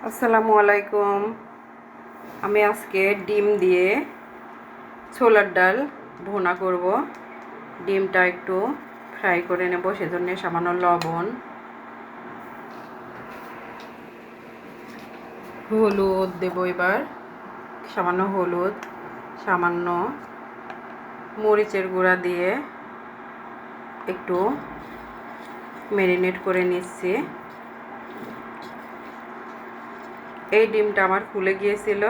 আসসালামু আলাইকুম। আমি আজকে ডিম দিয়ে ছোলার ডাল ভুনা করব। ডিমটা একটু ফ্রাই করে নেব, সেজন্য সামান্য লবণ, হলুদ দেব, এবার সামান্য হলুদ, সামান্য মরিচের গুঁড়া দিয়ে একটু ম্যারিনেট করে নিচ্ছি। এই ডিমটা আমার ফুলে গিয়েছিল,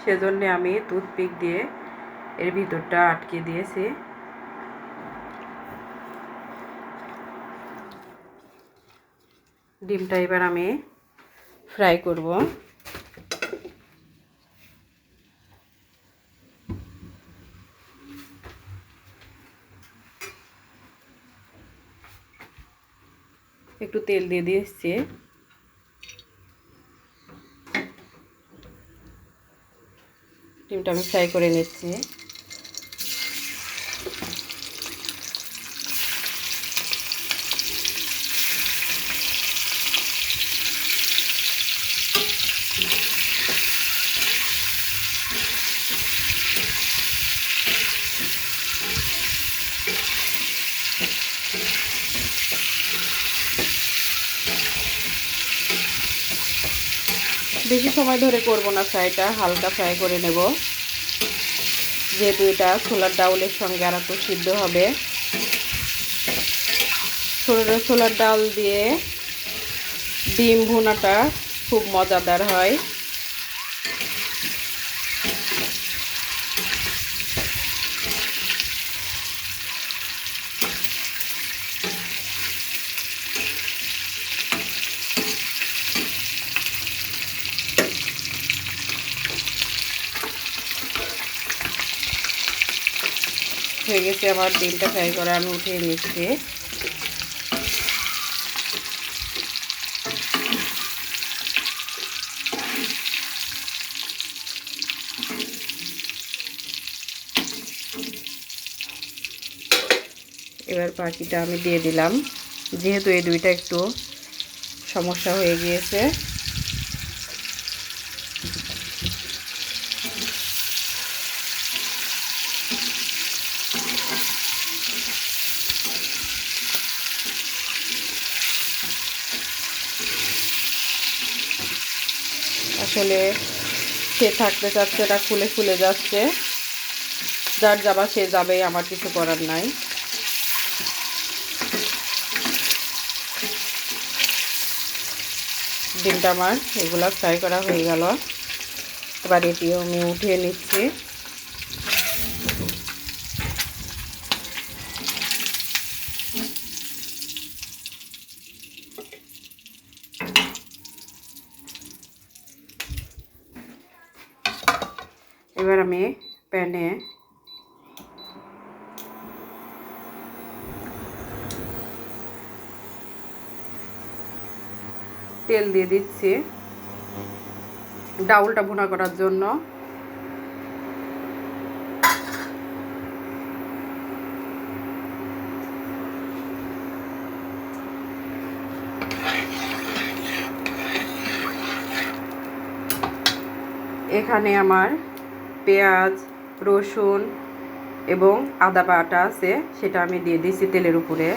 সেজন্য আমি টুথপিক দিয়ে এর ভিতরটা আটকে দিয়েছি। ডিমটা এবার আমি ফ্রাই করব। একটু তেল দিয়ে দিয়েছি। ডিমটা আমি ফ্রাই করে নিচ্ছি। বেশি সময় ধরে করব না ফ্রাইটা, হালকা ফ্রাই করে নেব, যেহেতু এটা ছোলার ডাউলের সঙ্গে আর একটু সিদ্ধ হবে। ছোলার ডাল দিয়ে ডিম ভুনাটা খুব মজাদার হয়। হয়ে গেছে আমার ডিমটা ফ্রাই করে, আমি উঠিয়ে নিচ্ছি। এবার বাকিটা আমি দিয়ে দিলাম, যেহেতু এই দুইটা একটু সমস্যা হয়ে গিয়েছে। আসলে সে থাকতে চাচ্ছে, এটা খুলে খুলে যাচ্ছে, যার যাবা সে যাবেই, আমার কিছু করার নাই। ডিমটা আমার এগুলো ফ্রাই করা হয়ে গেল। এবার এটিও আমি উঠিয়ে নিচ্ছি। এবার আমি প্যানে তেল দিয়ে দিচ্ছি ডাউলটা ভুনা করার জন্য। এখানে আমার পেঁয়াজ, রসুন এবং আদা বাটা আছে, সেটা আমি দিয়ে দিচ্ছি তেলের উপরে।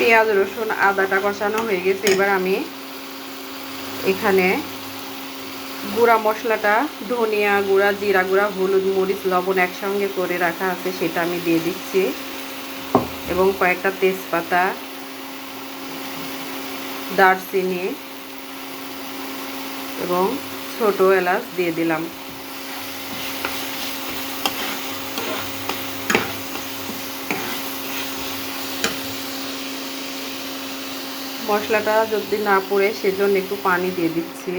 পেঁয়াজ, রসুন, আদাটা কষানো হয়ে গেছে। এবার আমি এখানে গুঁড়া মশলাটা, ধনিয়া গুঁড়া, জিরা গুঁড়া, হলুদ, মরিচ, লবণ একসঙ্গে করে রাখা আছে, সেটা আমি দিয়ে দিচ্ছি এবং কয়েকটা তেজপাতা, দারচিনি এবং ছোট এলাচ দিয়ে দিলাম। মশলাটা যদি না পুড়ে সেজন্য একটু পানি দিয়ে দিচ্ছি।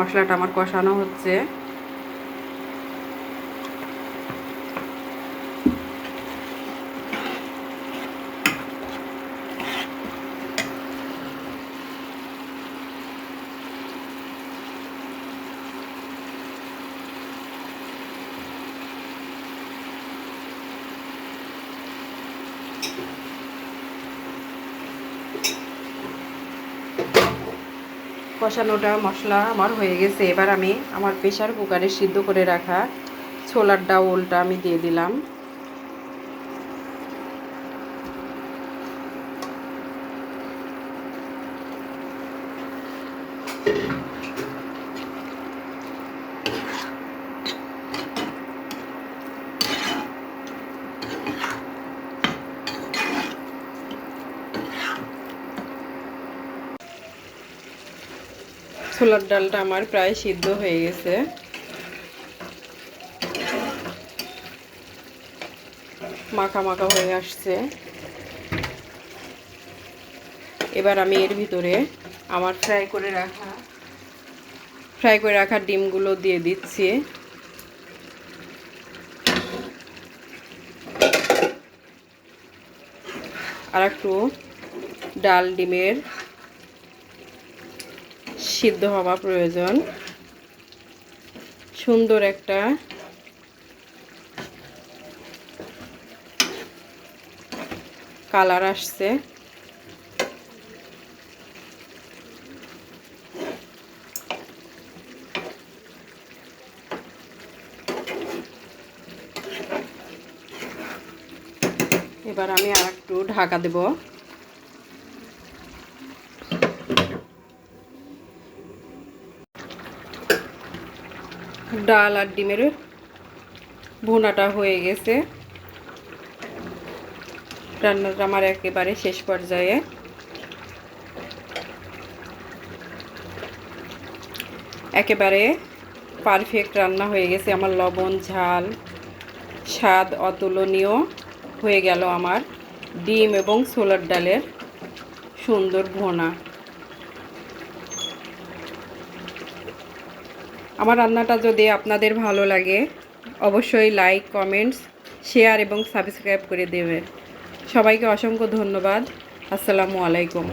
মশলাটা আমার কষানো হচ্ছে। কষানোটা মশলা আমার হয়ে গেছে। এবার আমি আমার প্রেসার কুকারে সিদ্ধ করে রাখা ছোলার ডাউলটা আমি দিয়ে দিলাম। ছোলার ডালটা আমার প্রায় সিদ্ধ হয়ে গেছে। মাখা মাখা হয়ে আসছে। এবার আমি এর ভিতরে আমার ফ্রাই করে রাখা ডিমগুলো দিয়ে দিচ্ছি। আর একটু ডাল ডিমের সিদ্ধ হওয়া প্রয়োজন। সুন্দর একটা কালার আসছে। এবার আমি আর একটু ঢাকা দেব। ডাল আর ডিমের ভুনাটা হয়ে গেছে। রান্নাটা আমার একেবারে শেষ পর্যায়ে। একেবারে পারফেক্ট রান্না হয়ে গেছে আমার। লবণ ঝাল স্বাদ অতুলনীয় হয়ে গেল আমার ডিম এবং ছোলার ডালের সুন্দর ভুনা। আমার রান্নাটা যদি আপনাদের ভালো লাগে অবশ্যই লাইক কমেন্টস শেয়ার এবং সাবস্ক্রাইব করে দেবেন। সবাইকে অসংখ্য ধন্যবাদ। আসসালামু আলাইকুম।